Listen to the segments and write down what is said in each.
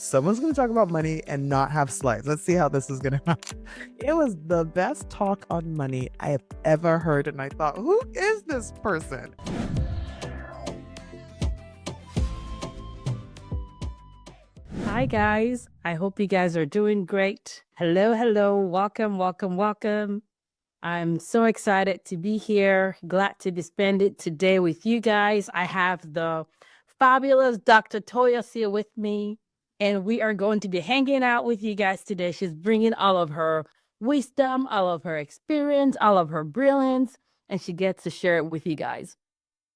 someone's going to talk about money and not have slides. Let's see how this is going to happen. It was the best talk on money I have ever heard. And I thought, who is this person? Hi, guys. I hope you guys are doing great. Hello, hello. Welcome, welcome, welcome. I'm so excited to be here. Glad to be spending today with you guys. I have the fabulous Dr. Toyosi with me, and we are going to be hanging out with you guys today. She's bringing all of her wisdom, all of her experience, all of her brilliance, and she gets to share it with you guys.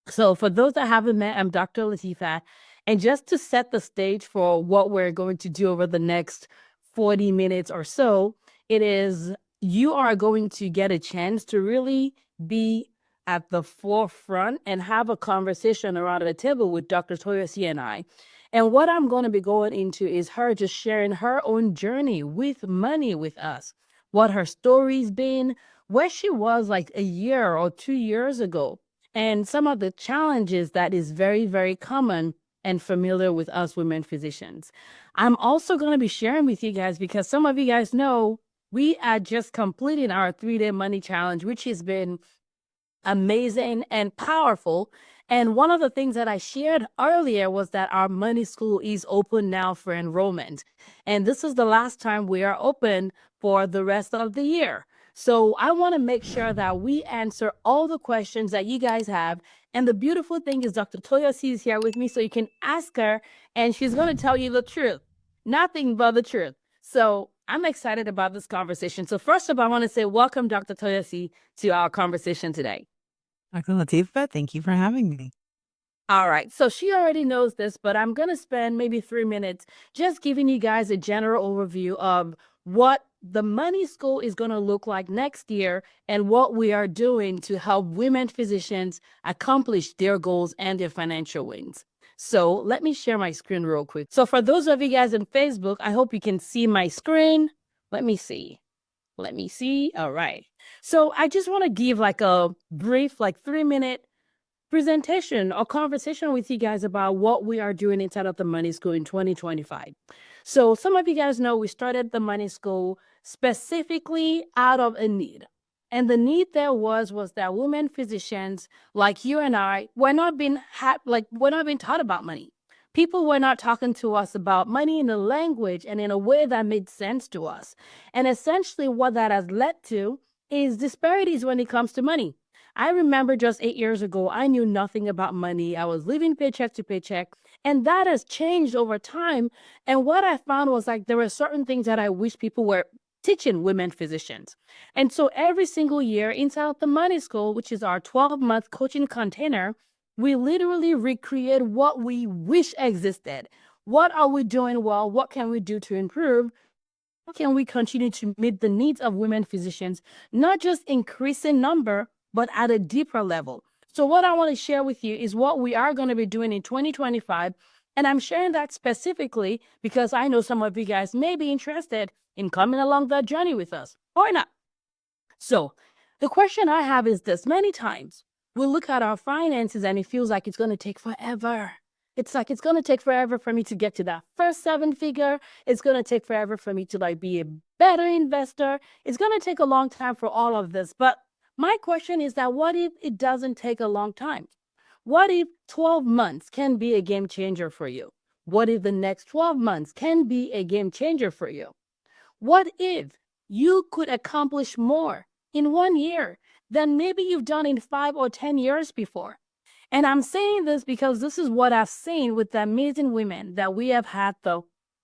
So, for those that haven't met, I'm Dr. Latifat. And just to set the stage for what we're going to do over the next 40 minutes or so, it is you are going to get a chance to really be at the forefront and have a conversation around the table with Dr. Toyosi and I. And what I'm going to be going into is her just sharing her own journey with money with us, what her story's been, where she was like a year or 2 years ago, and some of the challenges that is very, very common and familiar with us women physicians. I'm also going to be sharing with you guys because some of you guys know we are just completing our 3-day money challenge, which has been amazing and powerful. And one of the things that I shared earlier was that our money school is open now for enrollment. And this is the last time we are open for the rest of the year. So I want to make sure that we answer all the questions that you guys have. And the beautiful thing is Dr. Toyosi is here with me, so you can ask her and she's going to tell you the truth, nothing but the truth. So I'm excited about this conversation. So first of all, I want to say welcome, Dr. Toyosi, to our conversation today. Dr. Latifah, thank you for having me. All right. So she already knows this, but I'm going to spend maybe 3 minutes just giving you guys a general overview of what the money school is going to look like next year and what we are doing to help women physicians accomplish their goals and their financial wins. So let me share my screen real quick. So for those of you guys on Facebook, I hope you can see my screen. Let me see. All right. So I just want to give like a brief, like 3-minute presentation or conversation with you guys about what we are doing inside of the Money School in 2025. So some of you guys know we started the Money School specifically out of a need. And the need there was that women physicians like you and I were not being taught about money. People were not talking to us about money in a language and in a way that made sense to us. And essentially what that has led to is disparities when it comes to money. I remember just 8 years ago, I knew nothing about money. I was living paycheck to paycheck, and that has changed over time. And what I found was like there were certain things that I wish people were teaching women physicians. And so every single year inside the Money School, which is our 12-month coaching container, we literally recreate what we wish existed. What are we doing well? What can we do to improve? How can we continue to meet the needs of women physicians, not just increase in number, but at a deeper level? So what I want to share with you is what we are going to be doing in 2025. And I'm sharing that specifically because I know some of you guys may be interested in coming along that journey with us or not. So the question I have is this: many times we look at our finances and it feels like it's going to take forever. It's like it's going to take forever for me to get to that first 7-figure. It's going to take forever for me to like be a better investor. It's going to take a long time for all of this. But my question is that what if it doesn't take a long time? What if 12 months can be a game changer for you? What if the next 12 months can be a game changer for you? What if you could accomplish more in 1 year than maybe you've done in 5 or 10 years before? And I'm saying this because this is what I've seen with the amazing women that we have had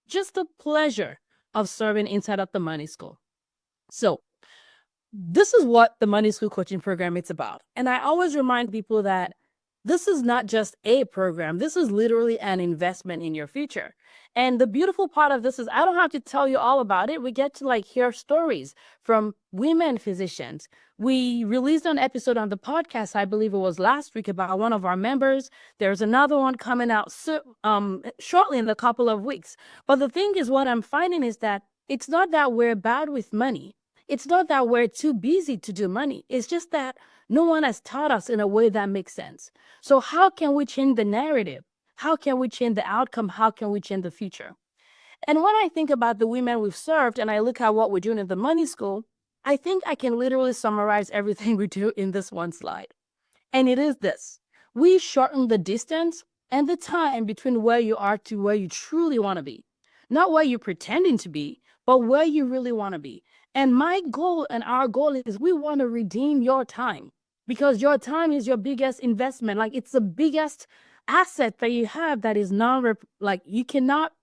just the pleasure of serving inside of the Money School. So this is what the Money School coaching program is about. And I always remind people that this is not just a program. This is literally an investment in your future. And the beautiful part of this is I don't have to tell you all about it. We get to like hear stories from women physicians. We released an episode on the podcast, I believe it was last week, about one of our members. There's another one coming out shortly in a couple of weeks. But the thing is, what I'm finding is that it's not that we're bad with money. It's not that we're too busy to do money. It's just that no one has taught us in a way that makes sense. So how can we change the narrative? How can we change the outcome? How can we change the future? And when I think about the women we've served and I look at what we're doing in the money school, I think I can literally summarize everything we do in this one slide. And it is this: we shorten the distance and the time between where you are to where you truly want to be. Not where you're pretending to be, but where you really want to be. And my goal and our goal is we want to redeem your time, because your time is your biggest investment. Like, it's the biggest asset that you have that is non, like, you cannot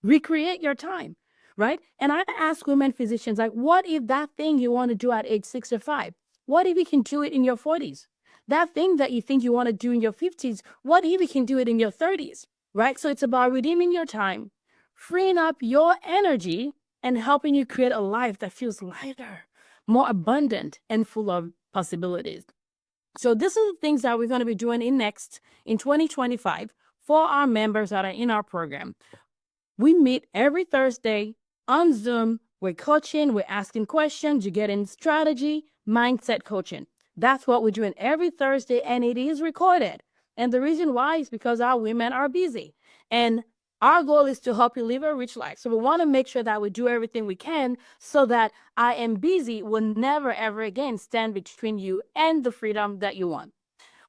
recreate your time, right? And I ask women physicians, like, what if that thing you want to do at age 65, what if you can do it in your 40s? That thing that you think you want to do in your 50s, what if you can do it in your 30s, right? So it's about redeeming your time, freeing up your energy, and helping you create a life that feels lighter, more abundant, and full of possibilities. So this is the things that we're going to be doing in 2025 for our members that are in our program. We meet every Thursday on Zoom. We're coaching, we're asking questions, you're getting strategy, mindset coaching. That's what we're doing every Thursday, and it is recorded. And the reason why is because our women are busy. And our goal is to help you live a rich life. So we want to make sure that we do everything we can so that I am busy will never, ever again stand between you and the freedom that you want.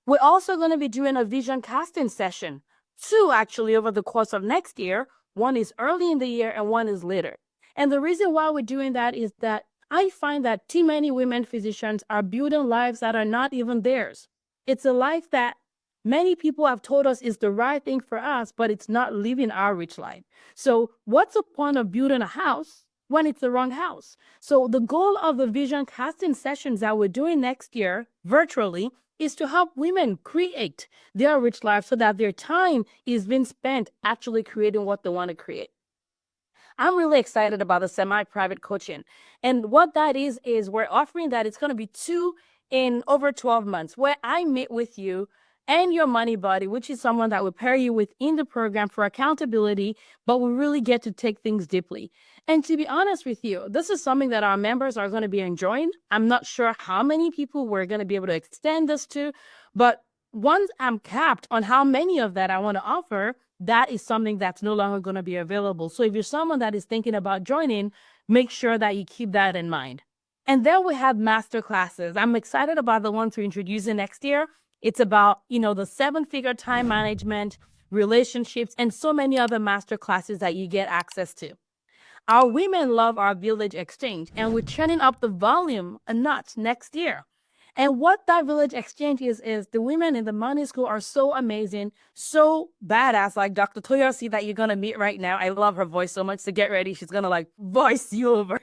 We're also going to be doing a vision casting session, two actually, over the course of next year. One is early in the year and one is later. And the reason why we're doing that is that I find that too many women physicians are building lives that are not even theirs. It's a life that many people have told us is the right thing for us, but it's not living our rich life. So what's the point of building a house when it's the wrong house? So the goal of the vision casting sessions that we're doing next year virtually is to help women create their rich life so that their time is being spent actually creating what they want to create. I'm really excited about the semi-private coaching. And what that is we're offering that. It's going to be 2 in over 12 months, where I meet with you and your money buddy, which is someone that will pair you with in the program for accountability, but we really get to take things deeply. And to be honest with you, this is something that our members are going to be enjoying. I'm not sure how many people we're going to be able to extend this to, but once I'm capped on how many of that I want to offer, that is something that's no longer going to be available. So if you're someone that is thinking about joining, make sure that you keep that in mind. And then we have master classes. I'm excited about the ones we're introducing next year. It's about, the 7-figure time management, relationships, and so many other master classes that you get access to. Our women love our village exchange, and we're turning up the volume a notch next year. And what that village exchange is the women in the money school are so amazing, so badass, like Dr. Toyosi that you're going to meet right now. I love her voice so much, so get ready. She's going to voice you over.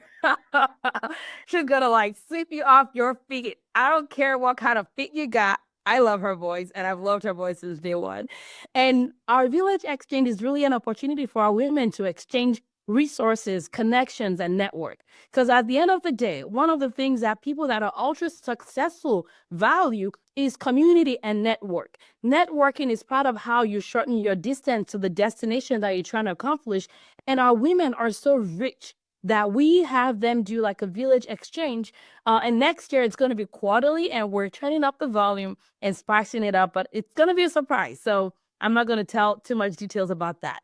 She's going to sweep you off your feet. I don't care what kind of feet you got. I love her voice, and I've loved her voice since day one. And our village exchange is really an opportunity for our women to exchange resources, connections, and network. Because at the end of the day, one of the things that people that are ultra successful value is community and network. Networking is part of how you shorten your distance to the destination that you're trying to accomplish. And our women are so rich that we have them do a village exchange. And next year it's going to be quarterly, and we're turning up the volume and spicing it up, but it's going to be a surprise. So I'm not going to tell too much details about that.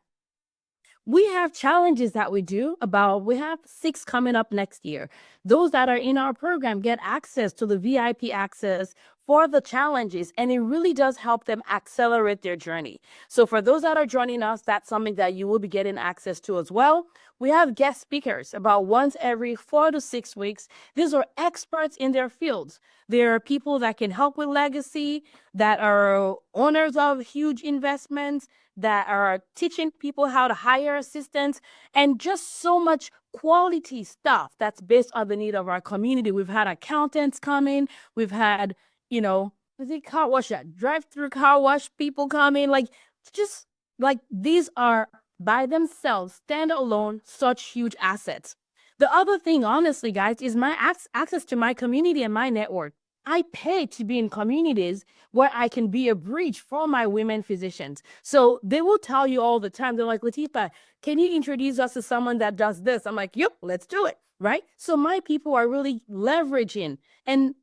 We have challenges that we have 6 coming up next year. Those that are in our program get access to the VIP access for the challenges, and it really does help them accelerate their journey. So for those that are joining us, that's something that you will be getting access to as well. We have guest speakers about once every 4 to 6 weeks. These are experts in their fields. There are people that can help with legacy, that are owners of huge investments, that are teaching people how to hire assistants, and just so much quality stuff that's based on the need of our community. We've had accountants come in. We've had, car wash, drive-through car wash people come in. These are by themselves, standalone, such huge assets. The other thing, honestly, guys, is my access to my community and my network. I pay to be in communities where I can be a bridge for my women physicians. So they will tell you all the time, they're like, Latifat, can you introduce us to someone that does this? I'm like, yep, let's do it, right? So my people are really leveraging. And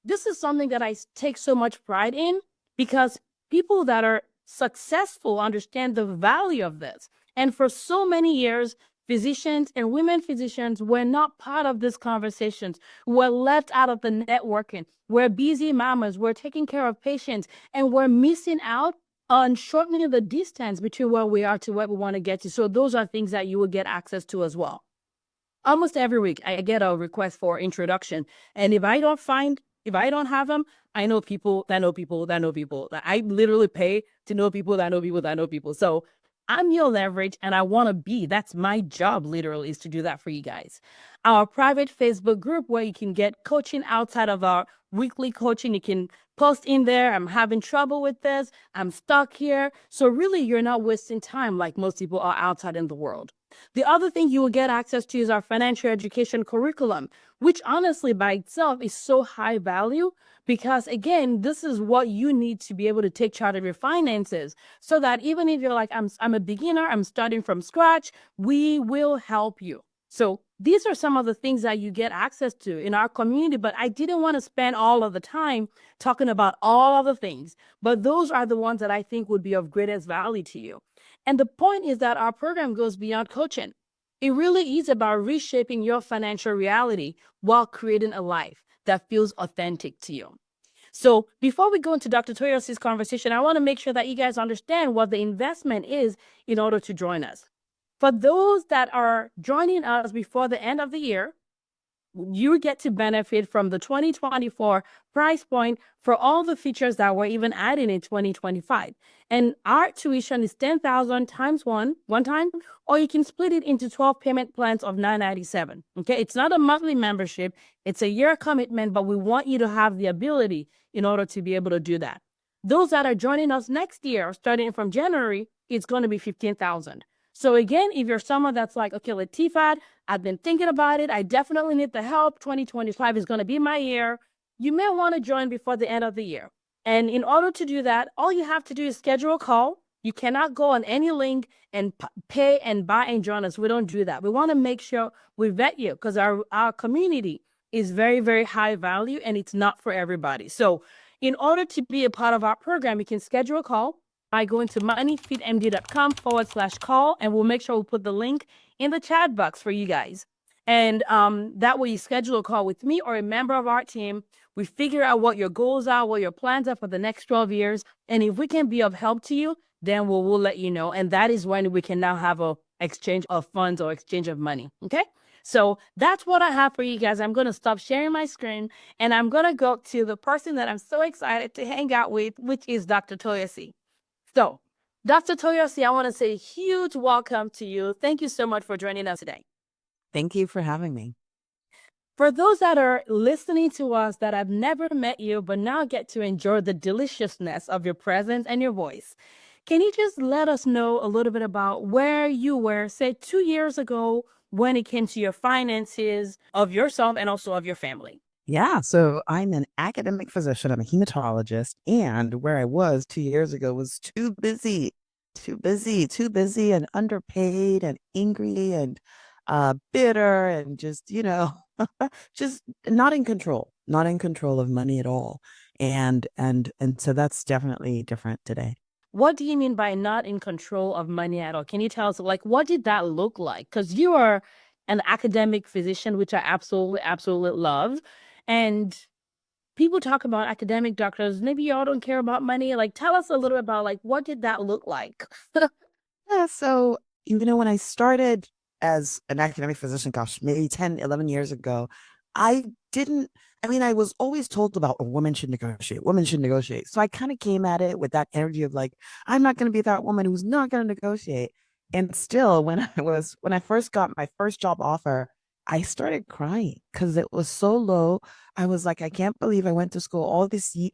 this is something that I take so much pride in, because people that are successful understand the value of this. And for so many years, physicians and women physicians were not part of these conversations, were left out of the networking. We're busy mamas, we're taking care of patients, and we're missing out on shortening the distance between where we are to where we want to get to. So those are things that you will get access to as well. Almost every week I get a request for introduction. And if I don't have them, I know people that know people that know people. I literally pay to know people that know people that know people. So I'm your leverage and I want to be. That's my job, literally, is to do that for you guys. Our private Facebook group where you can get coaching outside of our weekly coaching. You can post in there, I'm having trouble with this, I'm stuck here. So really, you're not wasting time like most people are outside in the world. The other thing you will get access to is our financial education curriculum, which honestly by itself is so high value because, again, this is what you need to be able to take charge of your finances so that even if you're like, I'm a beginner, I'm starting from scratch, we will help you. So these are some of the things that you get access to in our community, but I didn't want to spend all of the time talking about all of the things, but those are the ones that I think would be of greatest value to you. And the point is that our program goes beyond coaching. It really is about reshaping your financial reality while creating a life that feels authentic to you. So before we go into Dr. Toyosi's conversation, I want to make sure that you guys understand what the investment is in order to join us. For those that are joining us before the end of the year, you get to benefit from the 2024 price point for all the features that were even added in 2025. And our tuition is 10,000 times one time, or you can split it into 12 payment plans of $997. Okay, it's not a monthly membership, it's a year commitment, but we want you to have the ability in order to be able to do that. Those that are joining us next year, starting from January, it's going to be 15,000. So again, if you're someone that's like, okay, Latifat, I've been thinking about it, I definitely need the help, 2025 is going to be my year, you may want to join before the end of the year. And in order to do that, all you have to do is schedule a call. You cannot go on any link and pay and buy and join us. We don't do that. We want to make sure we vet you because our community is very, very high value and it's not for everybody. So in order to be a part of our program, you can schedule a call by going to moneyfitmd.com/call, and we'll make sure we'll put the link in the chat box for you guys. And that way you schedule a call with me or a member of our team. We figure out what your goals are, what your plans are for the next 12 years. And if we can be of help to you, then we'll let you know. And that is when we can now have a exchange of funds or exchange of money. Okay. So that's what I have for you guys. I'm going to stop sharing my screen and I'm going to go to the person that I'm so excited to hang out with, which is Dr. Toyosi. So, Dr. Toyosi, I want to say a huge welcome to you. Thank you so much for joining us today. Thank you for having me. For those that are listening to us that have never met you, but now get to enjoy the deliciousness of your presence and your voice, can you just let us know a little bit about where you were, say, 2 years ago when it came to your finances of yourself and also of your family? Yeah, so I'm an academic physician. I'm a hematologist, and where I was 2 years ago was too busy, and underpaid, and angry, and bitter, and just just not in control of money at all. And so that's definitely different today. What do you mean by not in control of money at all? Can you tell us, like, what did that look like? Because you are an academic physician, which I absolutely, absolutely love. And people talk about academic doctors. Maybe y'all don't care about money. Like, tell us a little bit about, like, what did that look like? Yeah, so, when I started as an academic physician, gosh, maybe 10, 11 years ago, I didn't, I was always told about a woman should negotiate, women should negotiate. So I kind of came at it with that energy of like, I'm not going to be that woman who's not going to negotiate. And still, when I first got my first job offer, I started crying because it was so low. I was like, I can't believe I went to school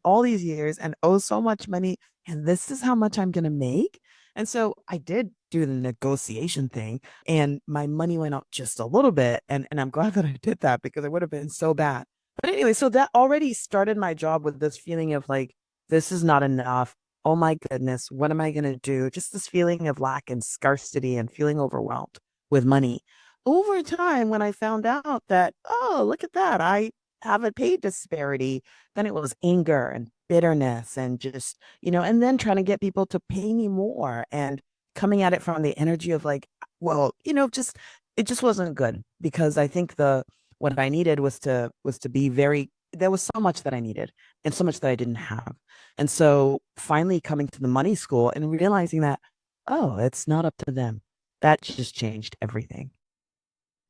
all these years and owe so much money, and this is how much I'm going to make. And so I did do the negotiation thing, and my money went up just a little bit. And I'm glad that I did that because it would have been so bad. But anyway, so that already started my job with this feeling of like, this is not enough. Oh my goodness, what am I going to do? Just this feeling of lack and scarcity and feeling overwhelmed with money. Over time, when I found out that, oh, look at that, I have a pay disparity, then it was anger and bitterness and just, and then trying to get people to pay me more and coming at it from the energy of like, well, just it just wasn't good because I think the what I needed was to be very there was so much that I needed and so much that I didn't have. And so finally coming to the money school and realizing that, oh, it's not up to them. That just changed everything.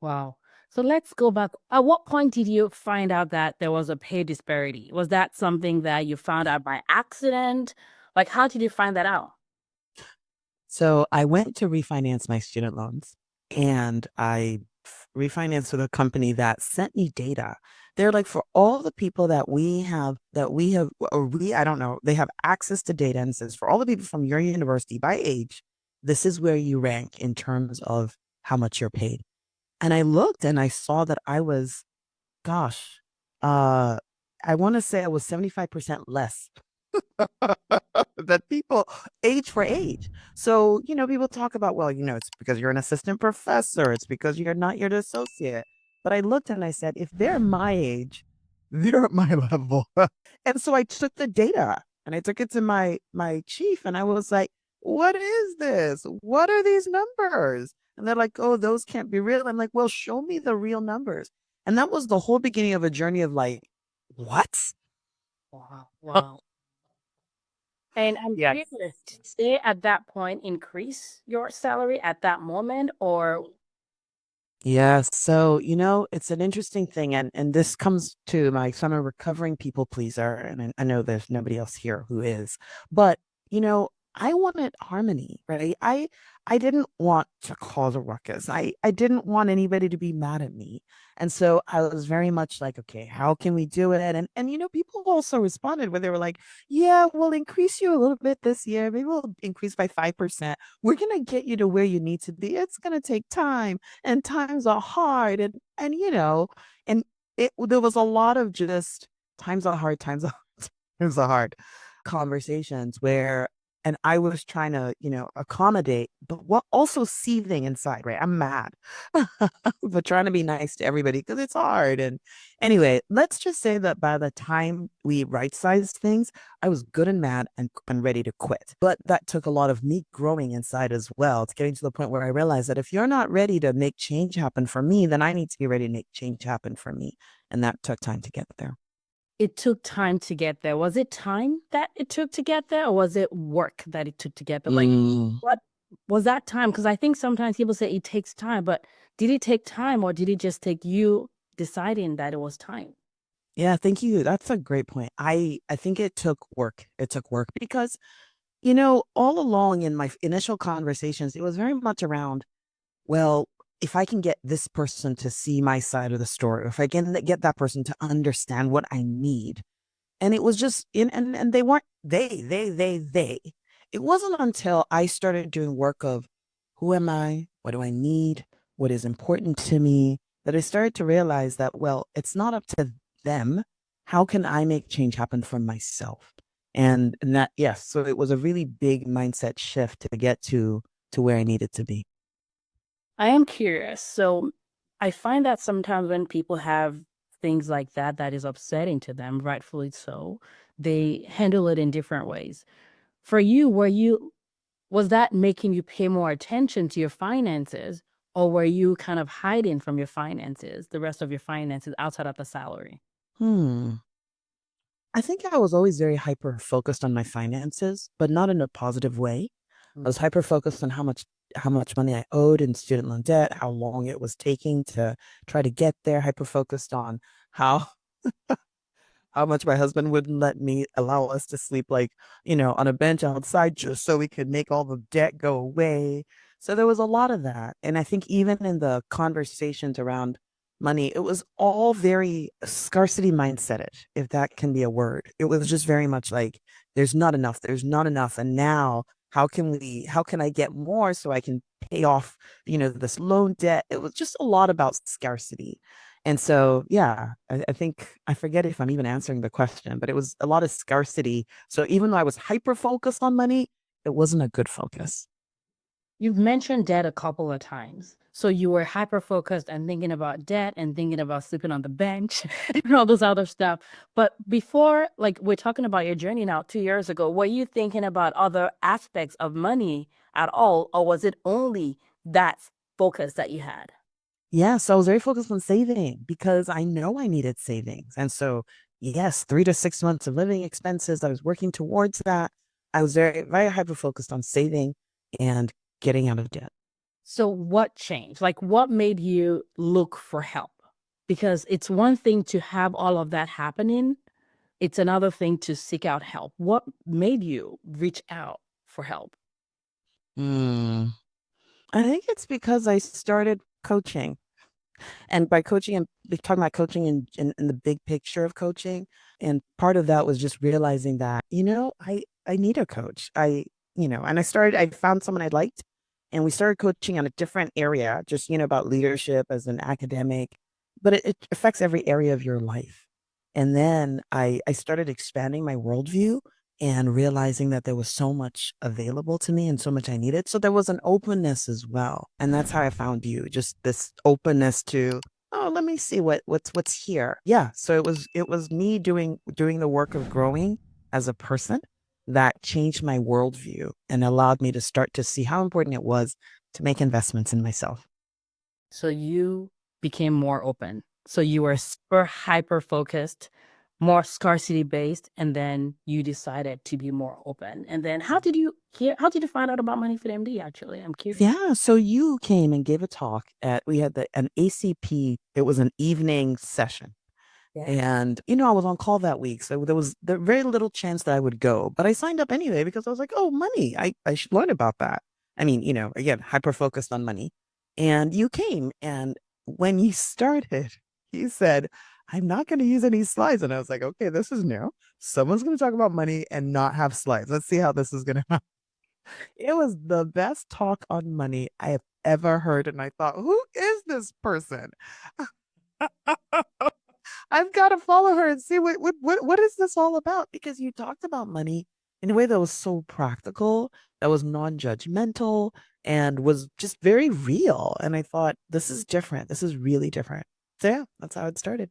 Wow. So let's go back. At what point did you find out that there was a pay disparity? Was that something that you found out by accident? Like, how did you find that out? So I went to refinance my student loans and refinanced with a company that sent me data. They're like, for all the people or I don't know, they have access to data and says, for all the people from your university by age, this is where you rank in terms of how much you're paid. And I looked and I saw that I was, gosh, uh, I want to say I was 75% less that people age for age. So, people talk about, well, it's because you're an assistant professor, it's because you're not your associate. But I looked and I said, if they're my age, they're at my level. And so I took the data and I took it to my chief and I was like, what is this? What are these numbers? And they're like, oh, those can't be real. I'm like, well, show me the real numbers. And that was the whole beginning of a journey of like, what? Wow. Wow. And I'm Yes. curious, did they at that point increase your salary at that moment, or Yeah, so it's an interesting thing, and this comes to so I'm a recovering people pleaser, and I know there's nobody else here who is, but I wanted harmony, right? I didn't want to cause a ruckus. I didn't want anybody to be mad at me, and so I was very much like, okay, how can we do it? And people also responded where they were like, yeah, we'll increase you a little bit this year. Maybe we'll increase by 5%. We're gonna get you to where you need to be. It's gonna take time and times are hard and and there was a lot of just times are hard times are hard conversations where and I was trying to accommodate but what also seething inside, right? I'm mad but trying to be nice to everybody because it's hard. And anyway, let's just say that by the time we right sized things, I was good and mad and ready to quit. But that took a lot of me growing inside as well. It's getting to the point where I realized that if you're not ready to make change happen for me, then I need to be ready to make change happen for me. And that took time to get there. it took time to get there? Was it time that it took to get there, or was it work that it took to get there? Like, Mm. what was that time? Because I think sometimes people say it takes time, but did it take time, or did it just take you deciding that it was time? Yeah, thank you. That's a great point. I think it took work. It took work because all along in my initial conversations, it was very much around, well, if I can get this person to see my side of the story, if I can get that person to understand what I need, and it was just in and they weren't they. It wasn't until I started doing work of who am I? What do I need? What is important to me? That I started to realize that, well, it's not up to them. How can I make change happen for myself? And that, yes, so it was a really big mindset shift to get to where I needed to be. I am curious. So I find that sometimes when people have things like that, that is upsetting to them, rightfully so, they handle it in different ways. For you, was that making you pay more attention to your finances, or were you kind of hiding from your finances, the rest of your finances outside of the salary? Hmm. I think I was always very hyper focused on my finances, but not in a positive way. I Mm. was hyper focused on how much money I owed in student loan debt, how long it was taking to try to get there, hyper focused on how how much my husband wouldn't let me allow us to sleep like, on a bench outside just so we could make all the debt go away. So there was a lot of that. And I think even in the conversations around money, it was all very scarcity mindset, if that can be a word. It was just very much like, there's not enough, there's not enough. And now how can I get more so I can pay off, this loan debt? It was just a lot about scarcity. And so, yeah, I think I forget if I'm even answering the question, but it was a lot of scarcity. So even though I was hyper focused on money, it wasn't a good focus. You've mentioned debt a couple of times. So you were hyper focused and thinking about debt and thinking about sleeping on the bench and all those other stuff. But before, like we're talking about your journey now, 2 years ago, were you thinking about other aspects of money at all? Or was it only that focus that you had? Yeah, so I was very focused on saving because I know I needed savings. And so, yes, 3 to 6 months of living expenses, I was working towards that. I was very, very hyper focused on saving and getting out of debt. So what changed? Like what made you look for help? Because it's one thing to have all of that happening, it's another thing to seek out help. What made you reach out for help? Hmm. I think it's because I started coaching. And by coaching, I'm talking about coaching in the big picture of coaching. And part of that was just realizing that, I need a coach. I found someone I liked and we started coaching on a different area, just, about leadership as an academic, but it affects every area of your life. And then I started expanding my worldview and realizing that there was so much available to me and so much I needed. So there was an openness as well. And that's how I found you, just this openness to, oh, let me see what's here. Yeah. So it was me doing the work of growing as a person that changed my worldview and allowed me to start to see how important it was to make investments in myself. So you became more open. So you were super hyper focused, more scarcity based, and then you decided to be more open. And then how did you find out about Money Fit MD actually? I'm curious. Yeah, so you came and gave a talk at we had an ACP. It was an evening session. Yeah. And I was on call that week, so there very little chance that I would go, but I signed up anyway because I was like, "Oh, money. I should learn about that." I mean, again, hyper focused on money. And you came, and when you started, you said, "I'm not going to use any slides." And I was like, "Okay, this is new. Someone's going to talk about money and not have slides. Let's see how this is going to." It was the best talk on money I have ever heard, and I thought, "Who is this person?" I've got to follow her and see what is this all about? Because you talked about money in a way that was so practical, that was non-judgmental, and was just very real. And I thought, this is different. This is really different. So yeah, that's how it started.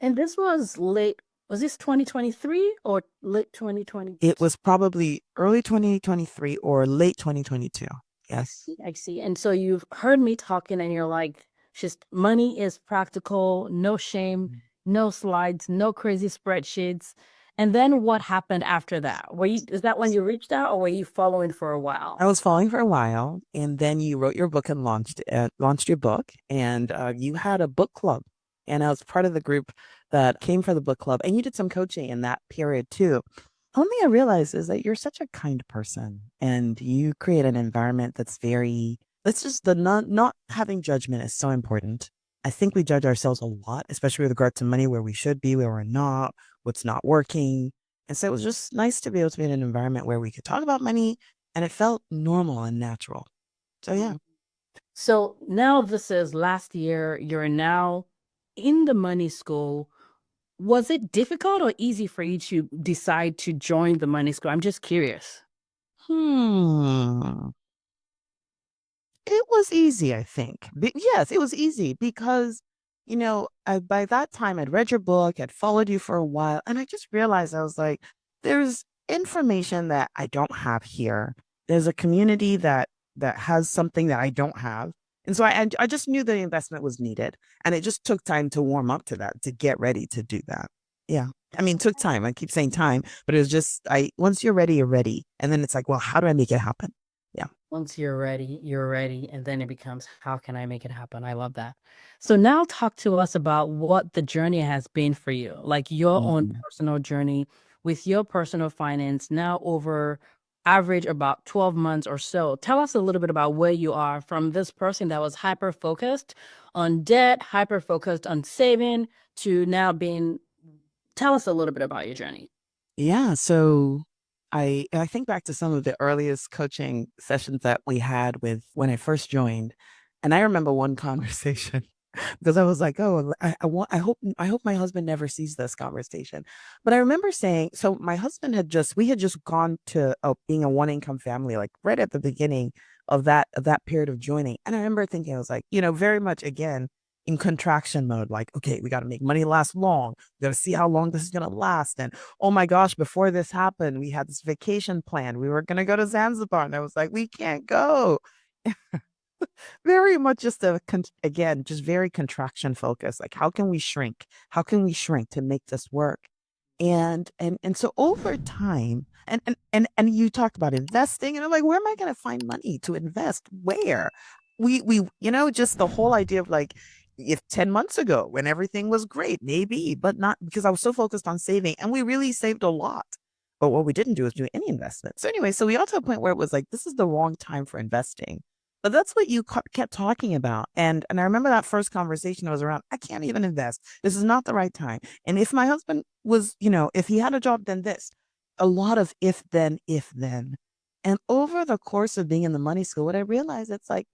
And this was was this 2023 or late 2020? It was probably early 2023 or late 2022. Yes. I see. And so you've heard me talking and you're like, just money is practical, no shame, no slides, no crazy spreadsheets. And then what happened after that? Is that when you reached out or were you following for a I while? was following for a while, and then you wrote your book and launched your book, and you had a book club, and I was part of the group that came for the book club, and you did some coaching in that period too. One thing I realized is that you're such a kind person, and you create an environment that's very. That's just the not having judgment is so important. I think we judge ourselves a lot, especially with regard to money, where we should be, where we're not, what's not working. And so it was just nice to be able to be in an environment where we could talk about money and it felt normal and natural. So yeah. Mhm. So now this is last year, you're now in the money school. Was it difficult or easy for you to decide to join the money school? I'm just curious. Hmm. It was easy, I think. Yes, it was easy because, by that time I'd read your book, I'd followed you for a while, and I just realized I was like, there's information that I don't have here. There's a community that has something that I don't have. And so I just knew the investment was needed. And it just took time to warm up to that, to get ready to do that. Yeah. I mean, it took time. I keep saying time, but it was just I once you're ready, you're ready. And then it's like, well, how do I make it happen? Yeah. Once you're ready, you're ready. And then it becomes, how can I make it happen? I love that. So now talk to us about what the journey has been for you, like your own Mhm. personal journey with your personal finance now over average about 12 months or so. Tell us a little bit about where you are from this person that was hyper focused on debt, hyper focused on saving to now being, tell us a little bit about your journey. Yeah, so I think back to some of the earliest coaching sessions that we had with when I first joined, and I remember one conversation because I was like, "Oh, I hope my husband never sees this conversation." But I remember saying, so my husband we had just gone to being a one income family, like right at the beginning of that period of joining, and I remember thinking, I was like, very much again in contraction mode, like, okay, we got to make money last long. We got to see how long this is gonna last, and oh my gosh, before this happened, we had this vacation plan. We were going to go to Zanzibar. And I was like, we can't go. Very much just again, just very contraction focused. Like, how can we shrink? How can we shrink to make this work? And so over time, and you talked about investing, and I'm like, where am I going to find money to invest? Where? Just the whole idea of like, if 10 months ago when everything was great, maybe, but not because I was so focused on saving, and we really saved a lot. But what we didn't do is do any investment. So anyway, so we got to a point where it was like, this is the wrong time for investing. But that's what you kept talking about. And I remember that first conversation was around, I can't even invest. This is not the right time. And if my husband was, if he had a job, then this, a lot of if then, if then. And over the course of being in the money school, what I realized, it's like,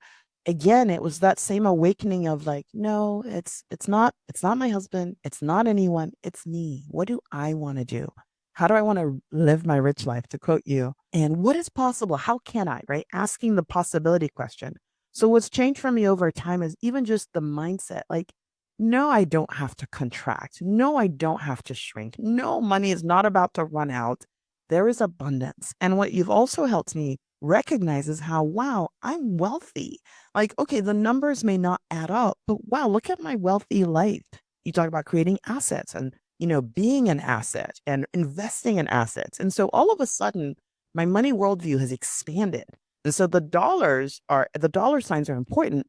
again, it was that same awakening of like, no, it's not my husband, it's not anyone, it's me. What do I want to do? How do I want to live my rich life, to quote you? And what is possible? How can I, right? Asking the possibility question. So what's changed for me over time is even just the mindset. Like, no, I don't have to contract. No, I don't have to shrink. No, money is not about to run out. There is abundance. And what you've also helped me recognize is how, wow, I'm wealthy. Like, okay, the numbers may not add up, but wow, look at my wealthy life. You talk about creating assets and being an asset and investing in assets. And so all of a sudden, my money worldview has expanded. And so the dollar signs are important,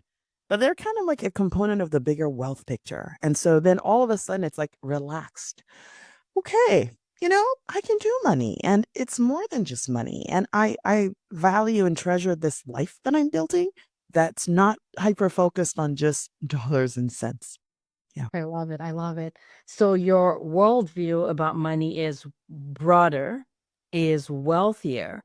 but they're kind of like a component of the bigger wealth picture. And so then all of a sudden it's like relaxed. Okay, I can do money and it's more than just money. And I value and treasure this life that I'm building that's not hyper focused on just dollars and cents. Yeah. I love it. I love it. So your worldview about money is broader, is wealthier.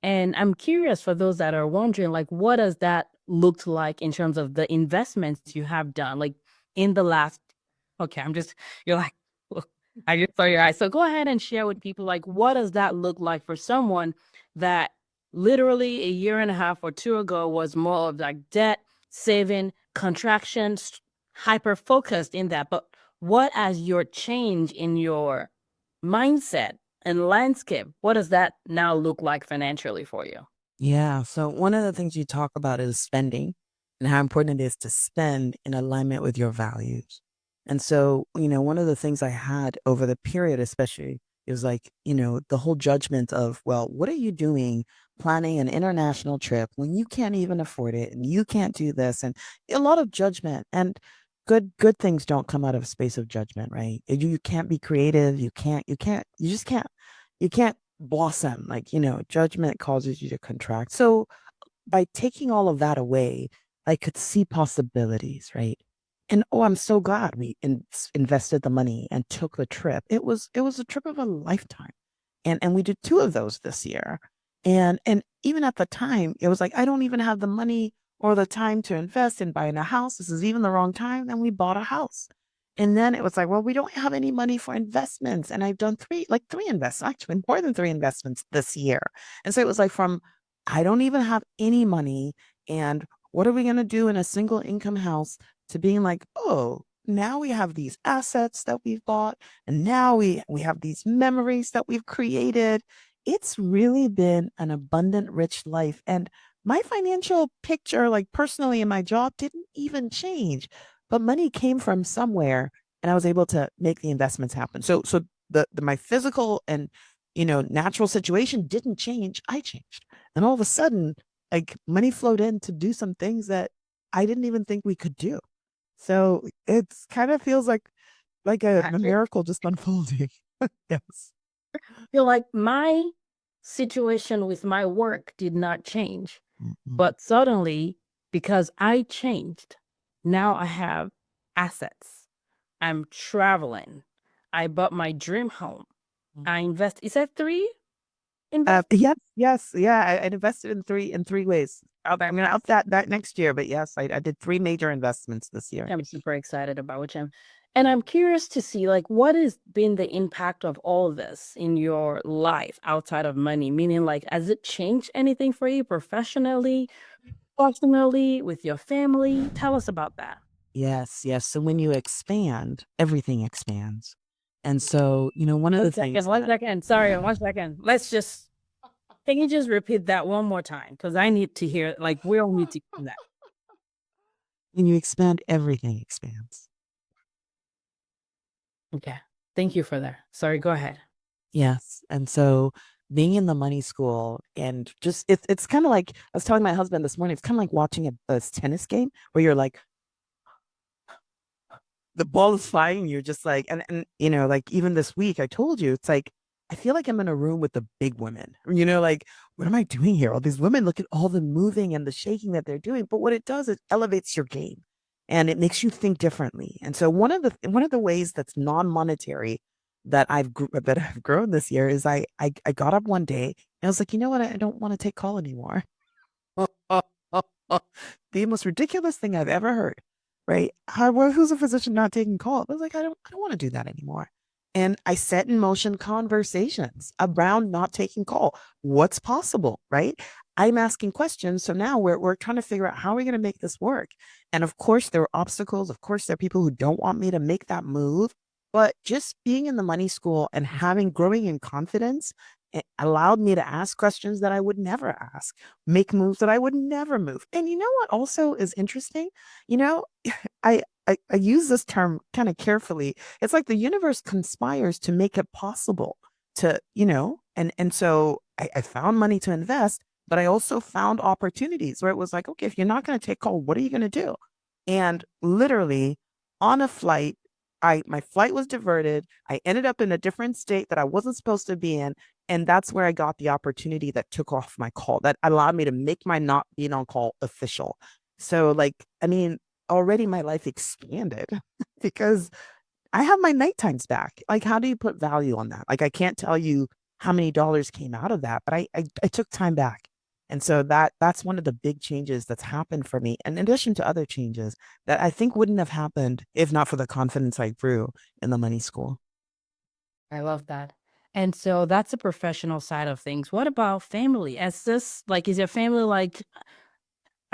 And I'm curious for those that are wondering, like, what does that look like in terms of the investments you have done? Like in the last, okay, you're like, look, I just saw your eyes. So go ahead and share with people, like, what does that look like for someone that literally a year and a half or two ago was more of like debt, saving, contraction, hyper focused in that. But what as your change in your mindset and landscape, what does that now look like financially for you? Yeah. So one of the things you talk about is spending and how important it is to spend in alignment with your values. And so, one of the things I had over the period, especially, is like, the whole judgment of, well, what are you doing planning an international trip when you can't even afford it and you can't do this? And a lot of judgment and good things don't come out of a space of judgment, right? You can't be creative. You just can't, you can't blossom. Like, judgment causes you to contract. So by taking all of that away, I could see possibilities, right? And oh, I'm so glad we invested the money and took the trip. It was a trip of a lifetime, and we did two of those this year. And even at the time, it was like I don't even have the money or the time to invest in buying a house. This is even the wrong time. And we bought a house. And then it was like, well, we don't have any money for investments. And I've done three investments, actually more than three investments this year. And so it was like from I don't even have any money. And what are we going to do in a single income house to being like, oh, now we have these assets that we've bought. And now we have these memories that we've created. It's really been an abundant, rich life. And my financial picture, like personally in my job, didn't even change, but money came from somewhere and I was able to make the investments happen. So my physical and natural situation didn't change. I changed. And all of a sudden, like money flowed in to do some things that I didn't even think we could do. So it's kind of feels like a I miracle just unfolding. Yes. feel like my situation with my work did not change, Mhm. but suddenly, because I changed, now I have assets. I'm traveling. I bought my dream home. I invest. Is that three invest? Yes, yes, yeah. I invested in three ways. I'm gonna up that next year, but yes, I did three major investments this year. I'm super excited about which and I'm curious to see like what has been the impact of all this in your life outside of money? Meaning like has it changed anything for you professionally, personally, with your family? Tell us about that. Yes, yes. So when you expand, everything expands. And so, one of the things One that second. Sorry, 1 second. Let's just can you just repeat that one more time? Because I need to hear like we all need to hear that. When you expand, everything expands. Okay. Thank you for that. Sorry, go ahead. Yes. And so being in the money school and just it's kind of like I was telling my husband this morning, it's kind of like watching a tennis game where you're like the ball is flying, you're just like and like even this week I told you it's like I feel like I'm in a room with the big women. Like what am I doing here? All these women, look at all the moving and the shaking that they're doing, but what it does is elevates your game and it makes you think differently. And so one of the ways that's non-monetary that I've grown this year is I got up one day and I was like, you know what? I don't want to take call anymore. The most ridiculous thing I've ever heard, right? Who's a physician not taking calls? I was like, I don't want to do that anymore. And I set in motion conversations around not taking call. What's possible, right? I'm asking questions. So now we're trying to figure out how are we going to make this work. And of course, there are obstacles. Of course, there are people who don't want me to make that move. But just being in the money school and having growing in confidence, it allowed me to ask questions that I would never ask, make moves that I would never move. And you know what also is interesting? You know, I use this term kind of carefully. It's like the universe conspires to make it possible to, and so I found money to invest, but I also found opportunities where it was like, okay, if you're not going to take call, what are you going to do? And literally on a flight, my flight was diverted. I ended up in a different state that I wasn't supposed to be in. And that's where I got the opportunity that took off my call, that allowed me to make my not being on call official. So, like, I mean, already my life expanded because I have my night times back. Like, how do you put value on that? Like, I can't tell you how many dollars came out of that, but I took time back. And so that's one of the big changes that's happened for me. And in addition to other changes that I think wouldn't have happened if not for the confidence I grew in the money school. I love that. And so that's the professional side of things. What about family? As this, like, is your family like,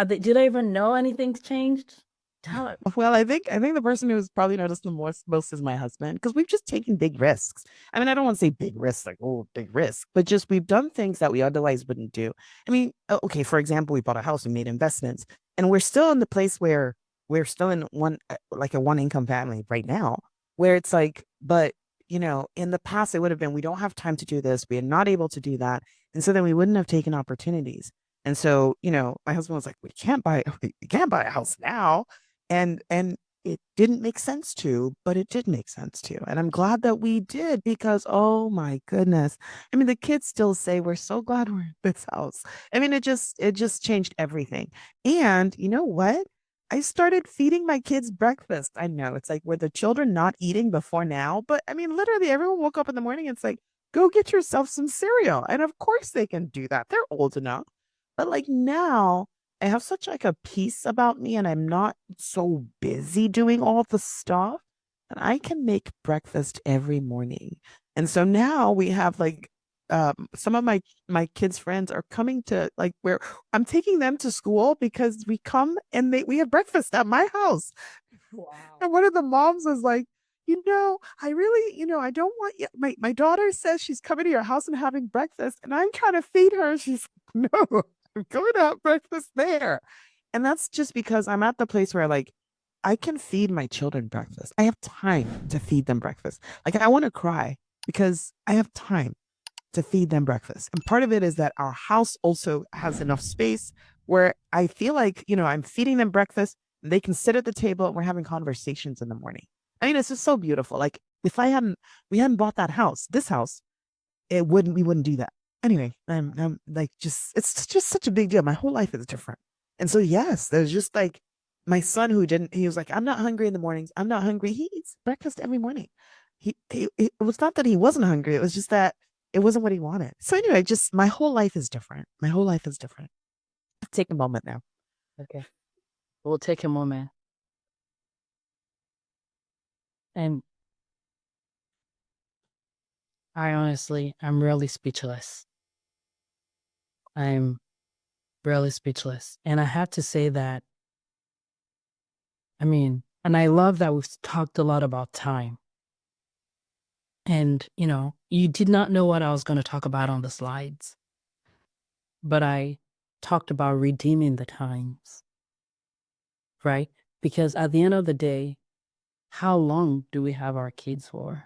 do they even know anything's changed? Tell it. Well, I think the person who's probably noticed the most is my husband because we've just taken big risks. I mean, I don't want to say big risks like oh big risk, but just we've done things that we otherwise wouldn't do. I mean, okay, for example, we bought a house, we made investments, and we're still in the place where we're still in one like a one income family right now, where it's like, but in the past it would have been we don't have time to do this, we are not able to do that, and so then we wouldn't have taken opportunities. And so, my husband was like, we can't buy a house now and it didn't make sense to, but it did make sense to. And I'm glad that we did because oh my goodness. I mean, the kids still say we're so glad we're in this house. I mean, it just changed everything. And you know what? I started feeding my kids breakfast. I know it's like were the children not eating before now, but I mean, literally everyone woke up in the morning and it's like, go get yourself some cereal. And of course they can do that. They're old enough. But like now I have such like a peace about me and I'm not so busy doing all the stuff that I can make breakfast every morning. And so now we have like some of my kids' friends are coming to like where I'm taking them to school because we come and we have breakfast at my house. Wow. And one of the moms was like, I really, I don't want you. My daughter says she's coming to your house and having breakfast, and I'm trying to feed her. She's like, no, I'm going to have breakfast there. And that's just because I'm at the place where like I can feed my children breakfast. I have time to feed them breakfast. Like I want to cry because I have time to feed them breakfast. And part of it is that our house also has enough space where I feel like, I'm feeding them breakfast and they can sit at the table and we're having conversations in the morning. I mean, it's just so beautiful. Like if we hadn't bought this house, we wouldn't do that. Anyway, I'm like, it's just such a big deal. My whole life is different. And so, yes, there's just like my son he was like, I'm not hungry in the mornings. I'm not hungry. He eats breakfast every morning. It was not that he wasn't hungry. It was just that it wasn't what he wanted. So anyway, just my whole life is different. My whole life is different. Take a moment now. Okay. We'll take a moment. And I'm really speechless. I'm really speechless. And I have to say that, and I love that we've talked a lot about time. And, you did not know what I was going to talk about on the slides, but I talked about redeeming the times, right? Because at the end of the day, how long do we have our kids for?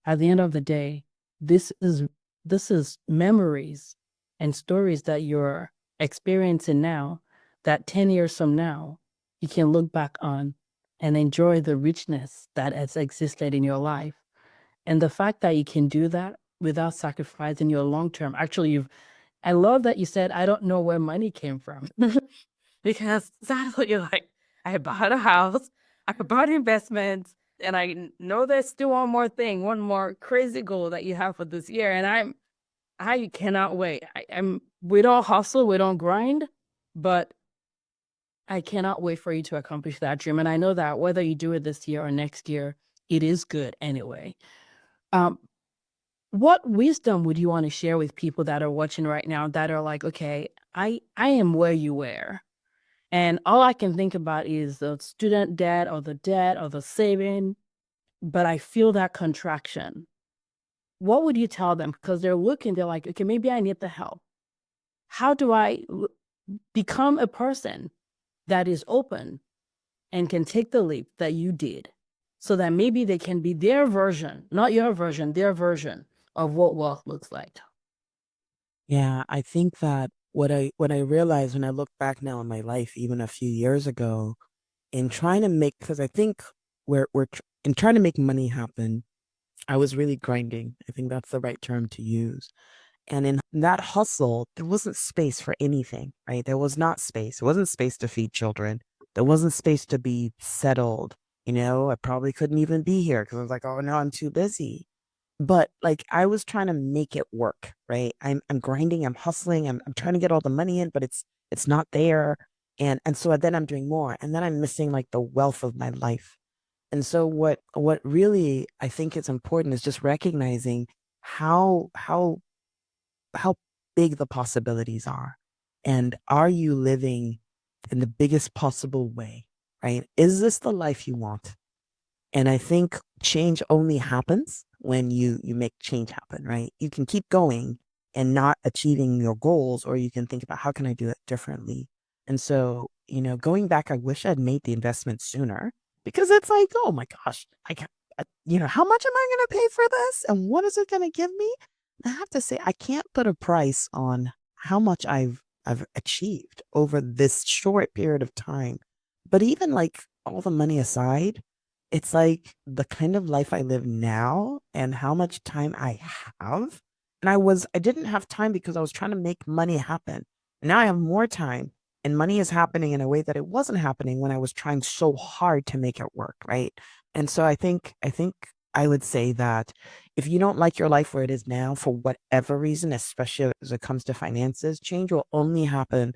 At the end of the day, this is this is memories and stories that you're experiencing now that 10 years from now you can look back on and enjoy the richness that has existed in your life. And the fact that you can do that without sacrificing your long term. Actually, I love that you said I don't know where money came from. Because exactly, you're like, I bought a house, I bought investments, and know there's still one more thing, one more crazy goal that you have for this year. And I cannot wait. We don't hustle, we don't grind, but I cannot wait for you to accomplish that dream. And I know that whether you do it this year or next year, it is good anyway. Um, what wisdom would you want to share with people that are watching right now that are like, okay, I am where you were. And all I can think about is the student debt or the saving, but I feel that contraction. What would you tell them? Because they're like, okay, maybe I need the help. How do I become a person that is open and can take the leap that you did so that maybe they can be their version, not your version, their version of what wealth looks like? Yeah, I think that what I realized when I look back now in my life, even a few years ago, in trying to make, because I think in trying to make money happen, I was really grinding. I think that's the right term to use. And in that hustle, there wasn't space for anything, right? There was not space. There wasn't space to feed children. There wasn't space to be settled. I probably couldn't even be here because I was like, oh no, I'm too busy. But like I was trying to make it work, right? I'm grinding, I'm hustling, I'm trying to get all the money in, but it's not there. And so then I'm doing more. And then I'm missing like the wealth of my life. And so what really I think is important is just recognizing how big the possibilities are. And are you living in the biggest possible way, right? Is this the life you want? And I think change only happens when you make change happen, right? You can keep going and not achieving your goals, or you can think about how can I do it differently. And so, going back, I wish I'd made the investment sooner because it's like, oh my gosh, how much am I going to pay for this? And what is it going to give me? I have to say, I can't put a price on how much I've achieved over this short period of time. But even like all the money aside, it's like the kind of life I live now and how much time I have. And I didn't have time because I was trying to make money happen. Now I have more time and money is happening in a way that it wasn't happening when I was trying so hard to make it work, right? And so I think I would say that if you don't like your life where it is now for whatever reason, especially as it comes to finances, change will only happen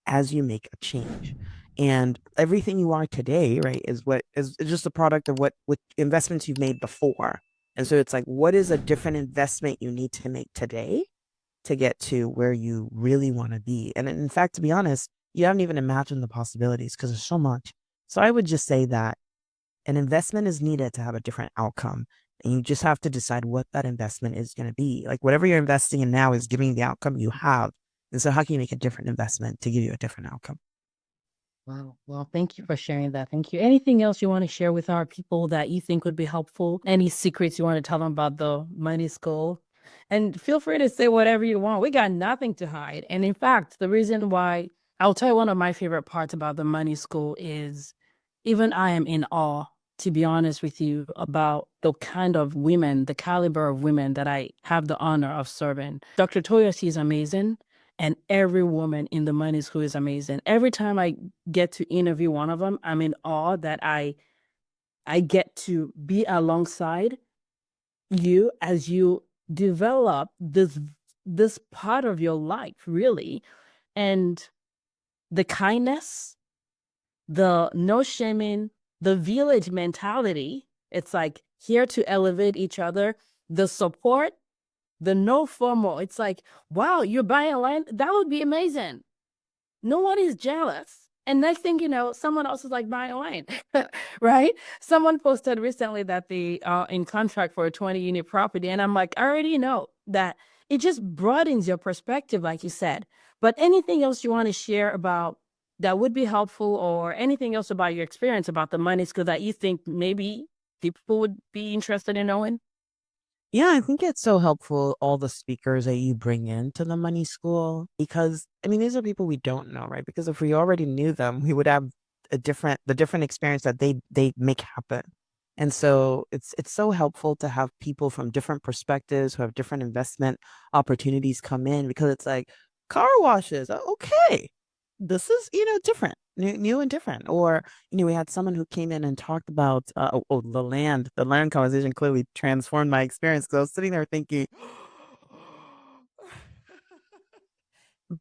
as you make a change. And everything you are today, right, is just a product of what investments you've made before. And so it's like, what is a different investment you need to make today to get to where you really want to be? And in fact, to be honest, you haven't even imagined the possibilities because there's so much. So I would just say that an investment is needed to have a different outcome. And you just have to decide what that investment is going to be. Like whatever you're investing in now is giving the outcome you have. And so how can you make a different investment to give you a different outcome? Wow. Well, thank you for sharing that. Thank you. Anything else you want to share with our people that you think would be helpful? Any secrets you want to tell them about the money school? And feel free to say whatever you want. We got nothing to hide. And in fact, the reason why I'll tell you one of my favorite parts about the money school is even I am in awe, to be honest with you, about the kind of women, the caliber of women that I have the honor of serving. Dr. Toyosi is amazing. And every woman in the money school is amazing. Every time I get to interview one of them, I'm in awe that I get to be alongside you as you develop this part of your life, really. And the kindness, the no shaming, the village mentality. It's like here to elevate each other, the support, the no formal. It's like, wow, you're buying land? That would be amazing. No one is jealous. And next thing you know, someone else is like buying wine, right? Someone posted recently that they are in contract for a 20-unit property. And I'm like, I already know that it just broadens your perspective, like you said. But anything else you want to share about that would be helpful, or anything else about your experience about the money school that you think maybe people would be interested in knowing? Yeah, I think it's so helpful, all the speakers that you bring into the money school, because I mean, these are people we don't know, right? Because if we already knew them, we would have the different experience that they make happen. And so it's so helpful to have people from different perspectives who have different investment opportunities come in, because it's like car washes. Okay, this is, different, new and different. Or, we had someone who came in and talked about the land conversation clearly transformed my experience, because I was sitting there thinking,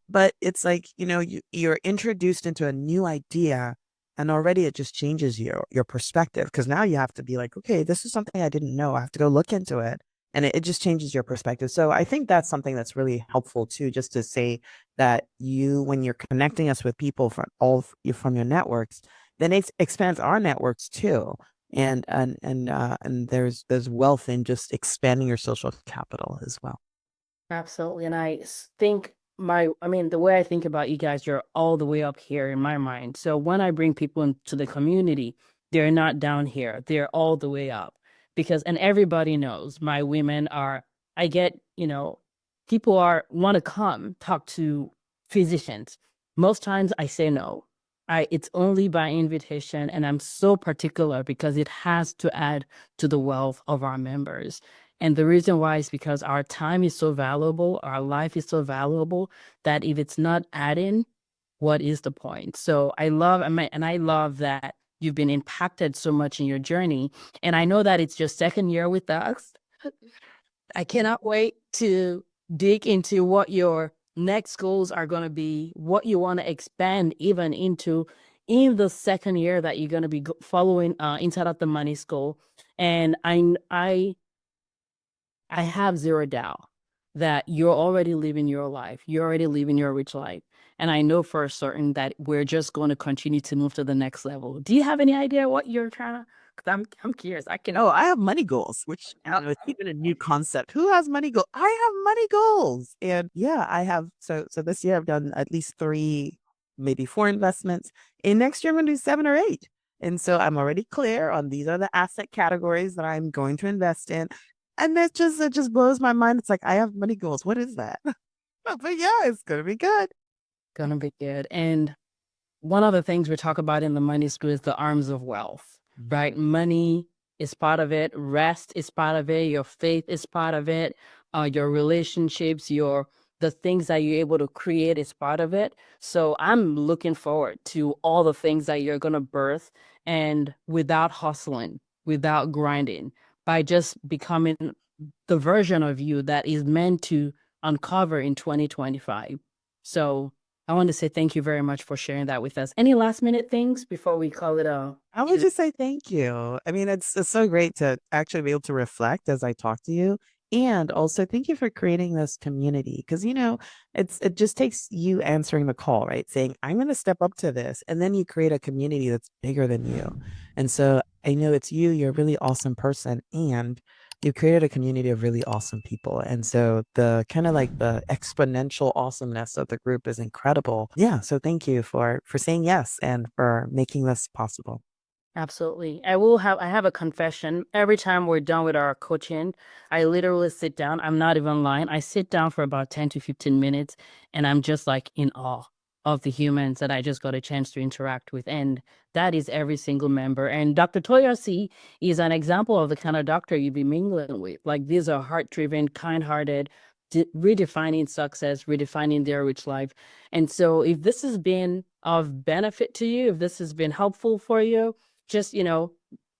but it's like, you're introduced into a new idea, and already it just changes your perspective, because now you have to be like, okay, this is something I didn't know. I have to go look into it. And it just changes your perspective. So I think that's something that's really helpful too, just to say that when you're connecting us with people from your networks, then it expands our networks too. And there's wealth in just expanding your social capital as well. Absolutely. And think I mean, the way I think about you guys, you're all the way up here in my mind. So when I bring people into the community, they're not down here, they're all the way up. Because, and everybody knows my women are, I get, people want to come talk to physicians. Most times I say no. It's only by invitation, and I'm so particular because it has to add to the wealth of our members. And the reason why is because our time is so valuable, our life is so valuable, that if it's not adding, what is the point? So I love that you've been impacted so much in your journey. And I know that it's your second year with us. I cannot wait to dig into what your next goals are going to be, what you want to expand even into in the second year that you're going to be following inside of the money school. And I have zero doubt that you're already living your life. You're already living your rich life. And I know for certain that we're just going to continue to move to the next level. Do you have any idea what you're trying to? Because I'm curious. I can. Oh, I have money goals, which it's even a new concept. Who has money goals? I have money goals. And yeah, I have. So this year I've done at least three, maybe four investments. And next year I'm gonna do seven or eight. And so I'm already clear on these are the asset categories that I'm going to invest in. And it just blows my mind. It's like I have money goals. What is that? But yeah, it's gonna be good. Gonna be good. And one of the things we talk about in the money school is the arms of wealth, right? Money is part of it, rest is part of it, your faith is part of it, your relationships, the things that you're able to create is part of it. So I'm looking forward to all the things that you're gonna birth, and without hustling, without grinding, by just becoming the version of you that is meant to uncover in 2025. So I want to say thank you very much for sharing that with us. Any last minute things before we call it a? I would just say thank you. I mean, it's so great to actually be able to reflect as I talk to you. And also thank you for creating this community, because it just takes you answering the call, right? Saying, I'm gonna step up to this. And then you create a community that's bigger than you. And so I know it's you're a really awesome person, and you created a community of really awesome people. And so the kind of like the exponential awesomeness of the group is incredible. Yeah. So thank you for saying yes and for making this possible. Absolutely. I have a confession. Every time we're done with our coaching, I literally sit down. I'm not even lying. I sit down for about 10 to 15 minutes, and I'm just like in awe of the humans that I just got a chance to interact with. And that is every single member. And Dr. Toyosi is an example of the kind of doctor you'd be mingling with. Like, these are heart-driven, kind-hearted, redefining success, redefining their rich life. And so if this has been of benefit to you, if this has been helpful for you, just,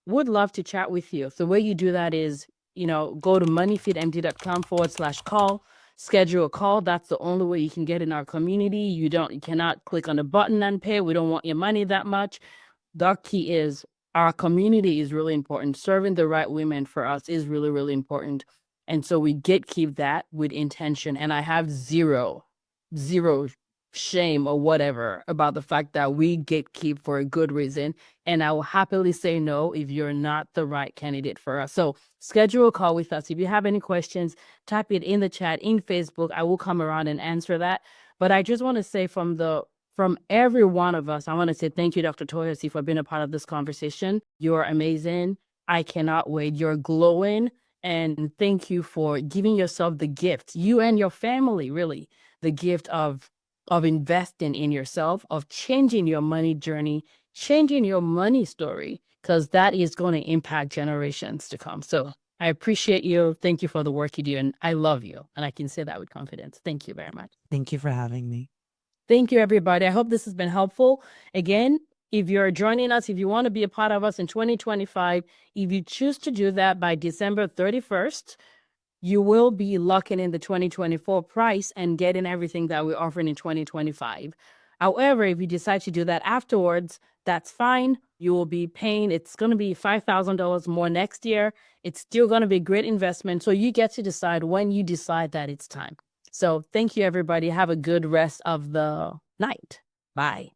would love to chat with you. The way you do that is, go to moneyfitmd.com/call, schedule a call. That's the only way you can get in our community. You cannot click on a button and pay. We don't want your money that much. The key is our community is really important. Serving the right women for us is really, really important. And so we keep that with intention. And I have zero shame or whatever about the fact that we gatekeep for a good reason. And I will happily say no if you're not the right candidate for us. So schedule a call with us. If you have any questions, type it in the chat in Facebook. I will come around and answer that. But I just want to say, from every one of us, I want to say thank you, Dr. Toyosi, for being a part of this conversation. You're amazing. I cannot wait. You're glowing. And thank you for giving yourself the gift, you and your family, really, the gift of investing in yourself, of changing your money journey, changing your money story, because that is going to impact generations to come. So I appreciate you. Thank you for the work you do. And I love you. And I can say that with confidence. Thank you very much. Thank you for having me. Thank you, everybody. I hope this has been helpful. Again, if you're joining us, if you want to be a part of us in 2025, if you choose to do that by December 31st, you will be locking in the 2024 price and getting everything that we're offering in 2025. However, if you decide to do that afterwards, that's fine. You will be paying, it's going to be $5,000 more next year. It's still going to be a great investment. So you get to decide when you decide that it's time. So thank you, everybody. Have a good rest of the night. Bye.